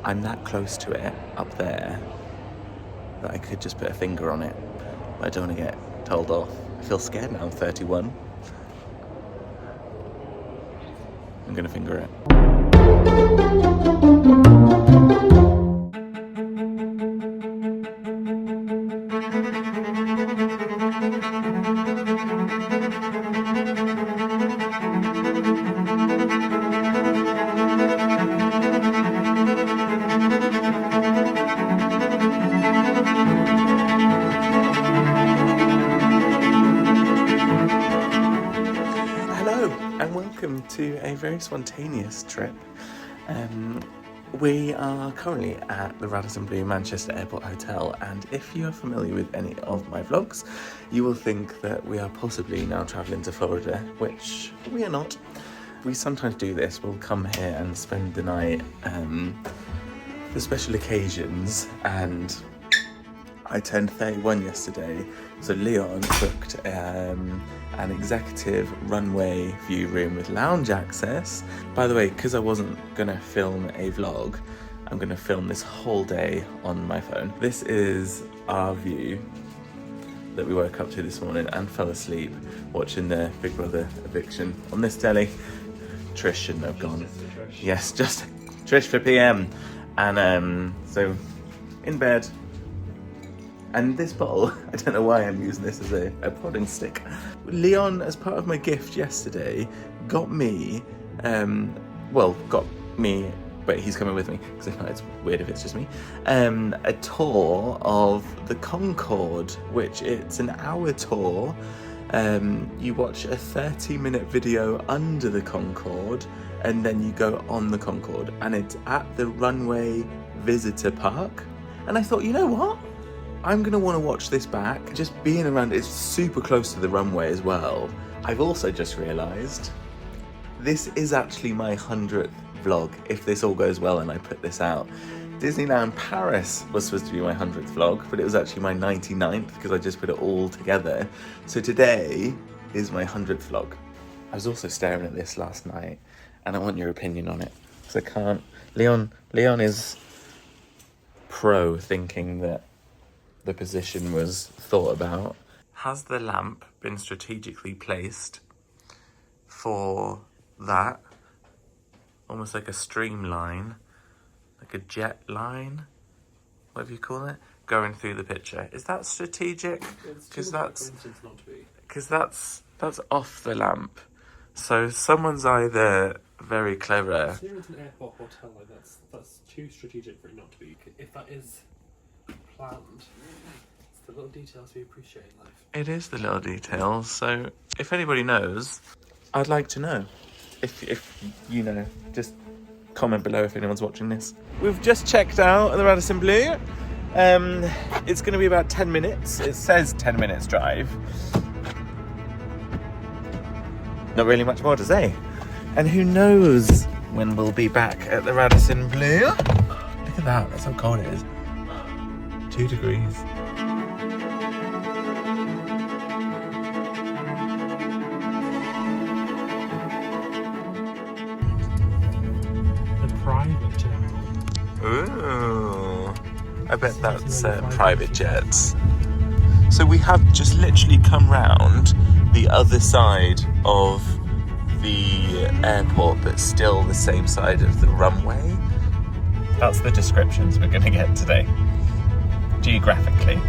I'm that close to it up there that I could just put a finger on it, but I don't want to get told off. I feel scared now, I'm 31. I'm gonna finger it. And welcome to a very spontaneous trip. We are currently at the Radisson Blu Manchester Airport Hotel, and if you are familiar with any of my vlogs, you will think that we are possibly now travelling to Florida, which we are not. We sometimes do this, we'll come here and spend the night for special occasions, and I turned 31 yesterday, so Leon booked an executive runway view room with lounge access. By the way, because I wasn't gonna film a vlog, I'm gonna film this whole day on my phone. This is our view that we woke up to this morning and fell asleep watching the Big Brother eviction on this telly. Trish shouldn't have gone. Yes, just Trish for PM. And so in bed. And this bottle, I don't know why I'm using this as a prodding stick. Leon, as part of my gift yesterday, got me, but he's coming with me, because if not, it's weird if it's just me, a tour of the Concorde, which it's an hour tour. You watch a 30-minute video under the Concorde, and then you go on the Concorde, and it's at the Runway Visitor Park. And I thought, you know what? I'm gonna wanna watch this back. Just being around, it's super close to the runway as well. I've also just realised this is actually my 100th vlog, if this all goes well and I put this out. Disneyland Paris was supposed to be my 100th vlog, but it was actually my 99th because I just put it all together. So today is my 100th vlog. I was also staring at this last night, and I want your opinion on it, because I can't. Leon is pro thinking that the position was thought about. Has the lamp been strategically placed for that? Almost like a streamline, like a jet line, whatever you call it, going through the picture. Is that strategic? Because that's off the lamp. So someone's either very clever. Considering it's an airport hotel, like that's too strategic for it not to be. If that is planned, it's the little details we appreciate in life. It is the little details. So if anybody knows, I'd like to know. If you know, just comment below if anyone's watching this. We've just checked out at the Radisson Blu. It's going to be about 10 minutes. It says 10 minutes drive. Not really much more to say. And who knows when we'll be back at the Radisson Blu. Look at that, that's how cold it is. 2 degrees. The private terminal. Ooh, I bet that's private jets. So we have just literally come round the other side of the airport, but still the same side of the runway. That's the descriptions we're going to get today. Geographically.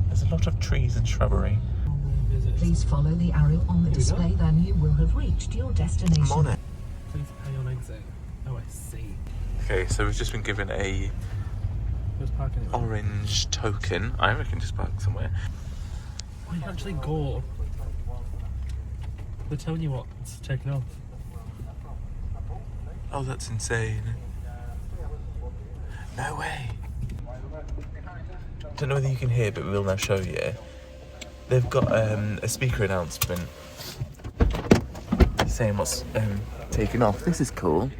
There's a lot of trees and shrubbery. Please follow the arrow on the display, then you will have reached your destination. I'm on it. Please pay on exit. Oh, I see. Okay, so we've just been given a orange token. I reckon just park somewhere. Oh, you actually go. They're telling you what, it's taken off. Oh, that's insane. No way. Don't know whether you can hear, but we will now show you. They've got a speaker announcement saying what's taken off. This is cool.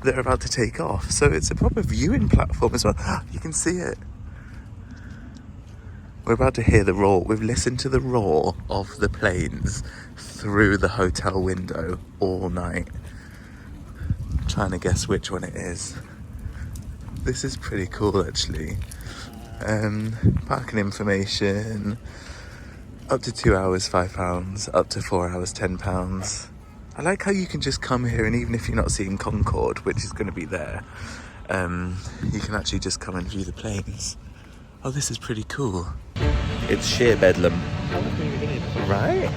They're about to take off, so it's a proper viewing platform as well. You can see it. We're about to hear the roar. We've listened to the roar of the planes through the hotel window all night. Trying to guess which one it is. This is pretty cool, actually. Parking information. Up to 2 hours, £5. Up to 4 hours, £10. I like how you can just come here, and even if you're not seeing Concorde, which is going to be there, you can actually just come and view the planes. Oh, this is pretty cool. It's sheer bedlam. Right?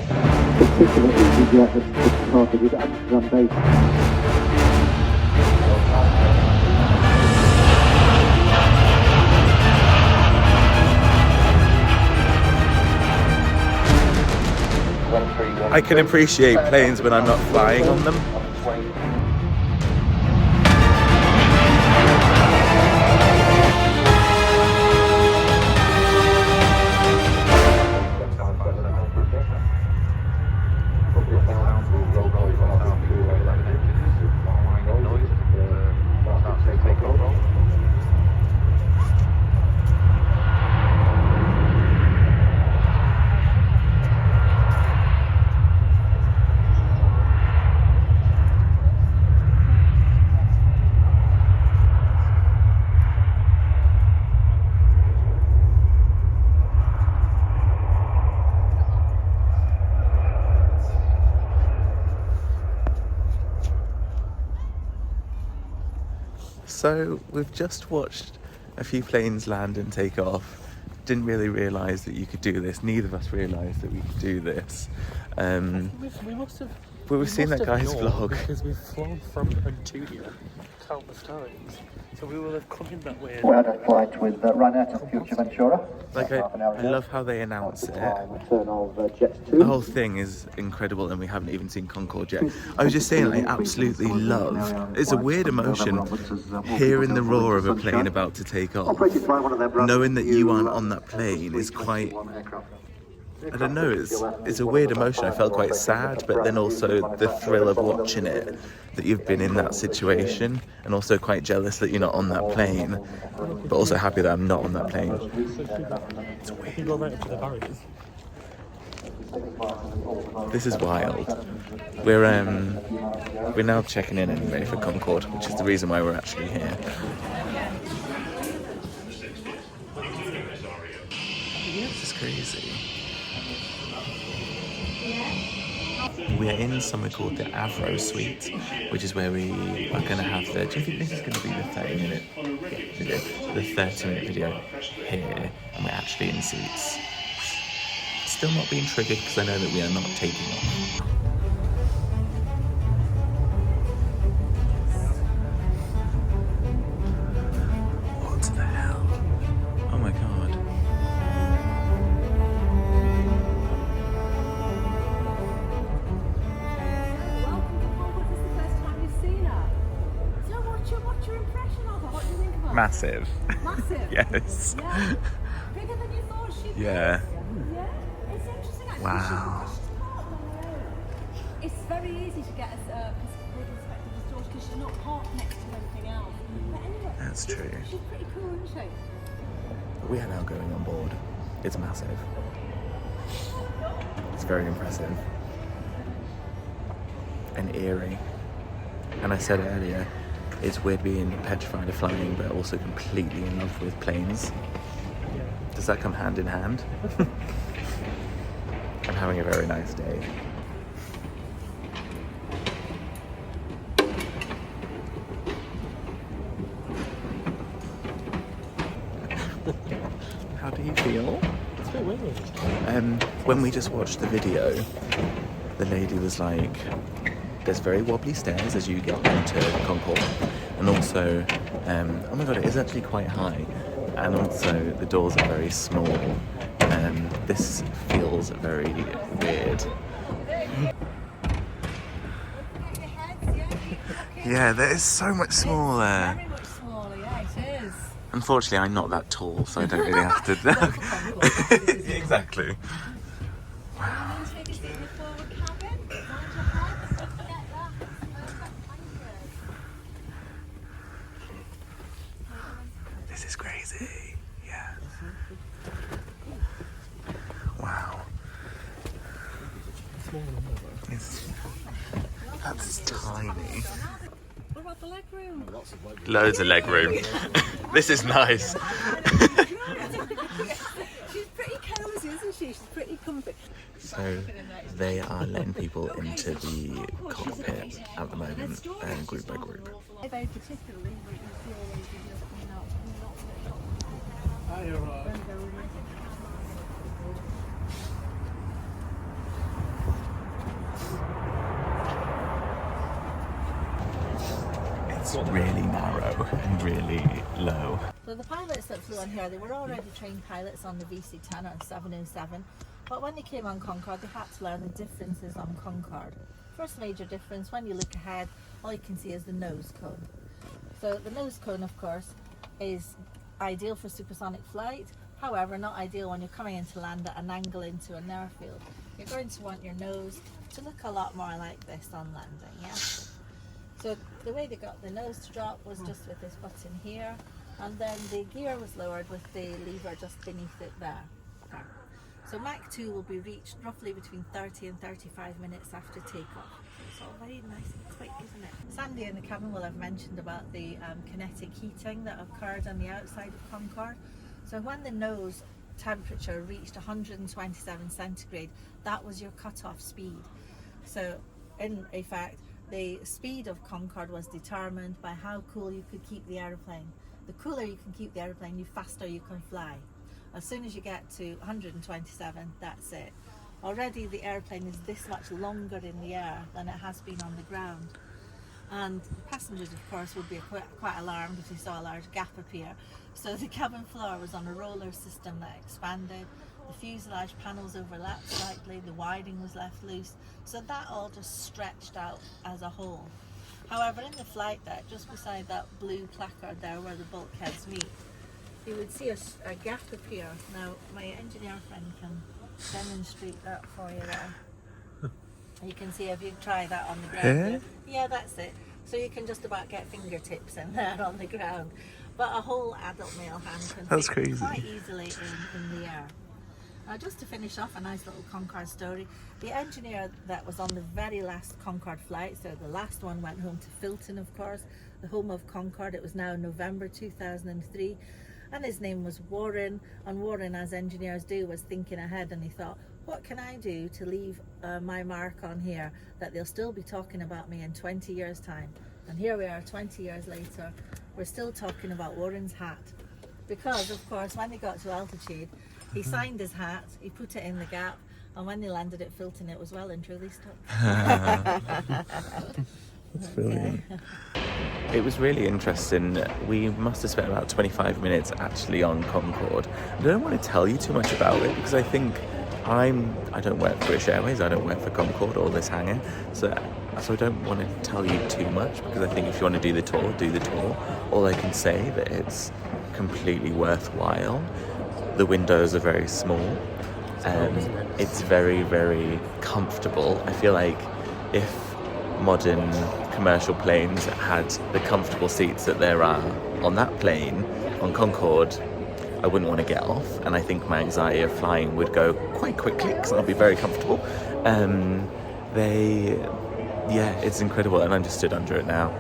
I can appreciate planes when I'm not flying on them. So we've just watched a few planes land and take off. Didn't really realise that you could do this. Neither of us realised that we could do this. We must have. We've seen that guy's vlog. Because we've flown from Antunia countless times. So we will have come in that way. We had a flight with Ryanair to Future Ventura. Like I love how they announce it. Return of Jet 2. The whole thing is incredible, and we haven't even seen Concorde yet. I was just saying, I absolutely love. It's a weird emotion hearing the roar of a plane about to take off. Knowing that you aren't on that plane is quite. I don't know. It's a weird emotion. I felt quite sad, but then also the thrill of watching it. That you've been in that situation, and also quite jealous that you're not on that plane, but also happy that I'm not on that plane. It's weird. Go right up to the barriers. This is wild. We're now checking in anyway for Concorde, which is the reason why we're actually here. This is crazy. We are in somewhere called the Farrow suite, which is where we are going to have the. Do you think this is going to be the 30-minute video? The 30-minute video here, and we're actually in seats. Still not being triggered because I know that we are not taking off. What the hell? Oh my god. Massive. Massive? Yes. Yeah. Bigger than you thought she'd be. Yeah. Yeah. It's interesting actually. Wow. She's parked on her own. It's very easy to get a perspective of the stores because she's not parked next to anything else. But anyway, That's true. She's pretty cool, isn't she? We are now going on board. It's massive. It's very impressive. And eerie. And I said earlier, it's weird being petrified of flying, but also completely in love with planes. Does that come hand in hand? I'm having a very nice day. How do you feel? It's a bit weird. When we just watched the video, the lady was like, there's very wobbly stairs as you get into Concorde, and also, oh my god, it is actually quite high, and also the doors are very small, and this feels very weird. Yeah, there is so much smaller. Very much smaller, yeah, it is. Unfortunately, I'm not that tall, so I don't really have to. Exactly. Wow. This is crazy. Yeah. small number though. That's tiny. What about the leg room? Loads of leg room. This is nice. She's pretty cosy, isn't she? She's pretty comfy. So they are letting people into the cockpit at the moment, group by group. Very particularly, but you see all those videos coming out. Hi, alright. It's really narrow and really low. So the pilots that flew on here, they were already trained pilots on the VC-10 or 707, but when they came on Concorde, they had to learn the differences on Concorde. First major difference, when you look ahead, all you can see is the nose cone. So the nose cone, of course, is ideal for supersonic flight, however, not ideal when you're coming into land at an angle into an airfield. You're going to want your nose to look a lot more like this on landing, yeah? So the way they got the nose to drop was just with this button here, and then the gear was lowered with the lever just beneath it there. Okay. So Mach 2 will be reached roughly between 30 and 35 minutes after takeoff. It's all very nice and quick, isn't it? Sandy in the cabin will have mentioned about the kinetic heating that occurred on the outside of Concorde. So when the nose temperature reached 127 centigrade, that was your cutoff speed. So in effect, the speed of Concorde was determined by how cool you could keep the aeroplane. The cooler you can keep the aeroplane, the faster you can fly. As soon as you get to 127, that's it. Already the airplane is this much longer in the air than it has been on the ground. And passengers, of course, would be quite alarmed if they saw a large gap appear. So the cabin floor was on a roller system that expanded. The fuselage panels overlapped slightly, the wiring was left loose, so that all just stretched out as a whole. However, in the flight deck, just beside that blue placard there where the bulkheads meet, you would see a gap appear. Now, my engineer friend can demonstrate that for you there. You can see if you try that on the ground. Yeah, that's it. So you can just about get fingertips in there on the ground. But a whole adult male hand can fit quite easily in the air. Now, just to finish off a nice little Concorde story, the engineer that was on the very last Concorde flight, so the last one went home to Filton, of course, the home of Concorde. It was now November 2003, and his name was Warren. And Warren, as engineers do, was thinking ahead, and he thought, what can I do to leave my mark on here that they'll still be talking about me in 20 years' time? And here we are, 20 years later, we're still talking about Warren's hat. Because, of course, when they got to altitude, he signed his hat, he put it in the gap, and when they landed at Filton, it was well and truly stuck. That's brilliant. It was really interesting. We must have spent about 25 minutes actually on Concorde. I don't want to tell you too much about it because I think I don't work for British Airways, I don't work for Concorde or this hangar, so I don't want to tell you too much because I think if you want to do the tour, do the tour. All I can say that it's completely worthwhile. The windows are very small. It's very, very comfortable. I feel like if modern commercial planes had the comfortable seats that there are on that plane, on Concorde, I wouldn't want to get off, and I think my anxiety of flying would go quite quickly because I'll be very comfortable. It's incredible, and I'm just stood under it now.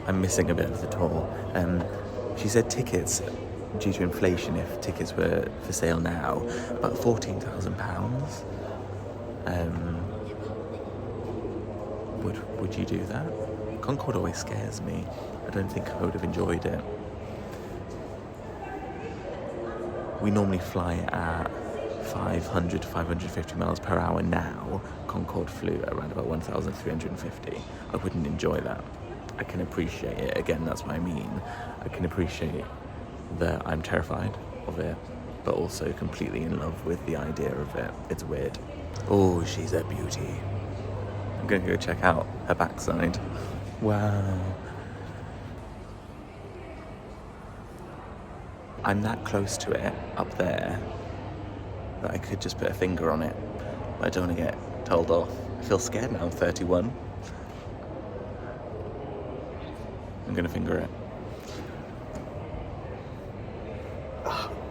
I'm missing a bit of the tour. She said tickets, due to inflation, if tickets were for sale now, about £14,000. Would you do that? Concorde always scares me. I don't think I would have enjoyed it. We normally fly at 500 to 550 miles per hour now. Concorde flew at around about 1,350. I wouldn't enjoy that. I can appreciate it. Again, that's what I mean. I can appreciate that I'm terrified of it, but also completely in love with the idea of it. It's weird. Oh, she's a beauty. I'm going to go check out her backside. Wow. I'm that close to it up there that I could just put a finger on it, but I don't want to get told off. I feel scared now, I'm 31. I'm gonna finger it.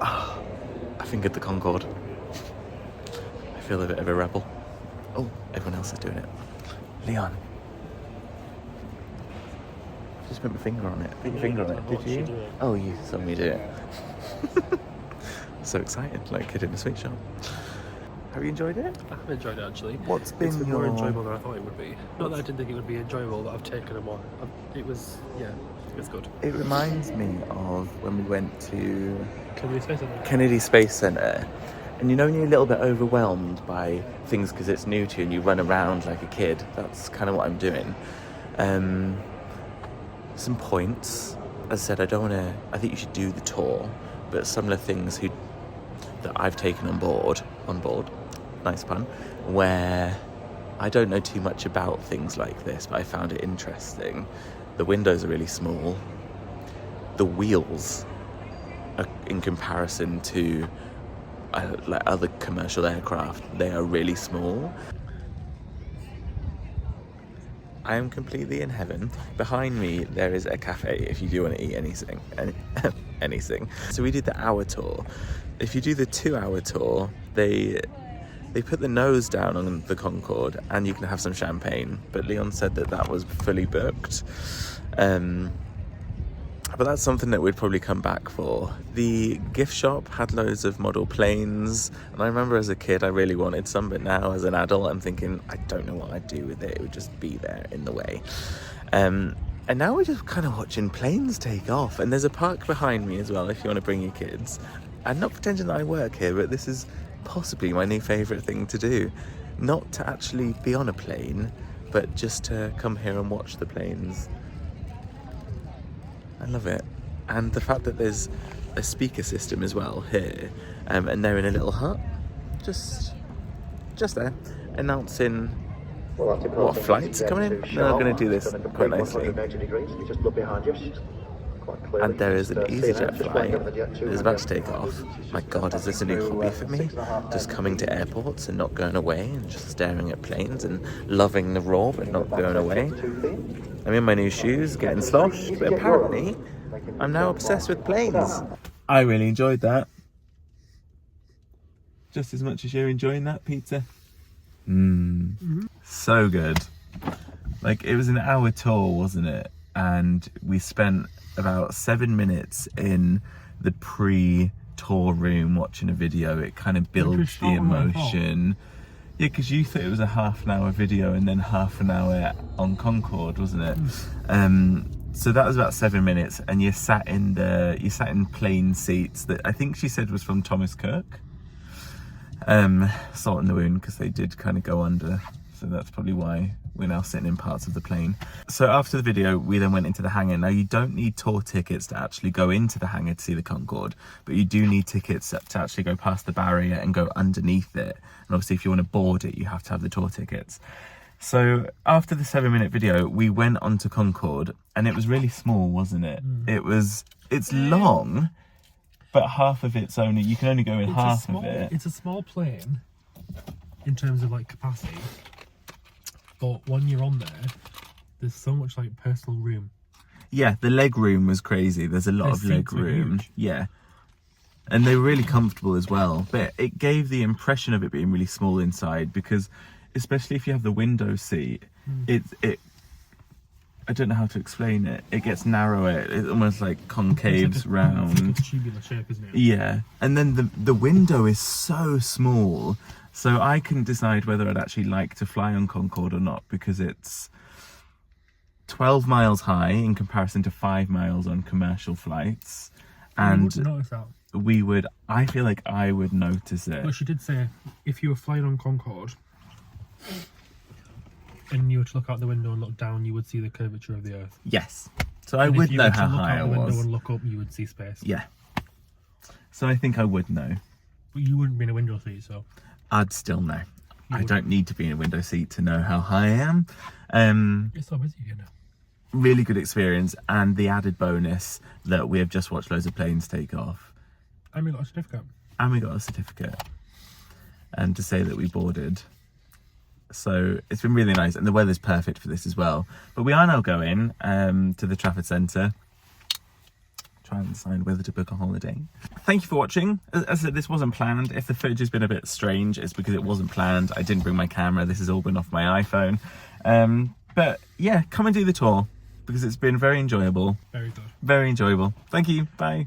I fingered the Concorde. I feel a bit of a rebel. Oh, everyone else is doing it. Leon. I just put my finger on it. Put your finger on it. Did you? Oh, you saw me do it. So excited, like a kid in a sweet shop. Have you enjoyed it? I have enjoyed it actually. What's been It's been your... more enjoyable than I thought it would be. Not that I didn't think it would be enjoyable, but I've taken it more. It was, yeah, it's good. It reminds me of when we went to Kennedy Space Centre. Kennedy Space Centre. And you know when you're a little bit overwhelmed by things because it's new to you and you run around like a kid? That's kind of what I'm doing. Some points. As I said, I think you should do the tour, but some of the things that I've taken on board, nice pun, where I don't know too much about things like this, but I found it interesting. The windows are really small. The wheels are, in comparison to like other commercial aircraft, they are really small. I am completely in heaven. Behind me there is a cafe if you do want to eat anything. Anything. So we did the hour tour. If you do the 2-hour tour, they put the nose down on the Concorde and you can have some champagne. But Leon said that was fully booked. But that's something that we'd probably come back for. The gift shop had loads of model planes, and I remember as a kid I really wanted some, but now as an adult I'm thinking I don't know what I'd do with it. It would just be there in the way. And now we're just kind of watching planes take off, and there's a park behind me as well if you want to bring your kids. I'm not pretending that I work here, but this is possibly my new favourite thing to do. Not to actually be on a plane, but just to come here and watch the planes. I love it. And the fact that there's a speaker system as well here, and they're in a little hut, just there, announcing what flights are coming in. They're going to do this quite nicely. And there is an EasyJet flight that is about to take off. My God, is this a new hobby for me? Just coming to airports and not going away, and just staring at planes and loving the roar but not going away. I'm in my new shoes, getting sloshed, but apparently I'm now obsessed with planes. I really enjoyed that. Just as much as you're enjoying that pizza. So good. Like, it was an hour tour, wasn't it? And we spent about 7 minutes in the pre-tour room watching a video. It kind of builds the emotion. Yeah, because you thought it was a half-an-hour video and then half an hour on Concorde, wasn't it? So that was about 7 minutes, and you sat in plane seats that I think she said was from Thomas Cook. Salt in the wound, because they did kind of go under, so that's probably why we're now sitting in parts of the plane. So after the video, we then went into the hangar. Now, you don't need tour tickets to actually go into the hangar to see the Concorde, but you do need tickets to actually go past the barrier and go underneath it. And obviously, if you want to board it, you have to have the tour tickets. So after the 7-minute video, we went onto Concorde, and it was really small, wasn't it? It's long, but half of it's only, you can only go in half of it. It's a small plane in terms of like capacity, but when you're on there, there's so much like personal room. Yeah, the leg room was crazy. There's a lot of leg room. Yeah. And they were really comfortable as well, but it gave the impression of it being really small inside, because especially if you have the window seat, it I don't know how to explain it. It gets narrower. It almost like concaves round. It's like a tubular shape, isn't it? Yeah, and then the window is so small, so I couldn't decide whether I'd actually like to fly on Concorde or not, because it's 12 miles high in comparison to 5 miles on commercial flights, and you wouldn't notice that. I feel like I would notice it. But she did say if you were flying on Concorde and you were to look out the window and look down, you would see the curvature of the Earth. Yes. So I would know how high I was. If you were to look out the window and look up, you would see space. Yeah. So I think I would know. But you wouldn't be in a window seat, so... I'd still know. I don't need to be in a window seat to know how high I am. It's so busy here now. Really good experience, and the added bonus that we have just watched loads of planes take off. And we got a certificate. And we got a certificate. And to say that we boarded So it's been really nice, and the weather's perfect for this as well. But we are now going to the Trafford Centre, try and decide whether to book a holiday. Thank you for watching. As I said, this wasn't planned. If the footage has been a bit strange, it's because it wasn't planned. I didn't bring my camera. This has all been off my iPhone. But yeah, come and do the tour because it's been very enjoyable. Very good. Very enjoyable. Thank you. Bye.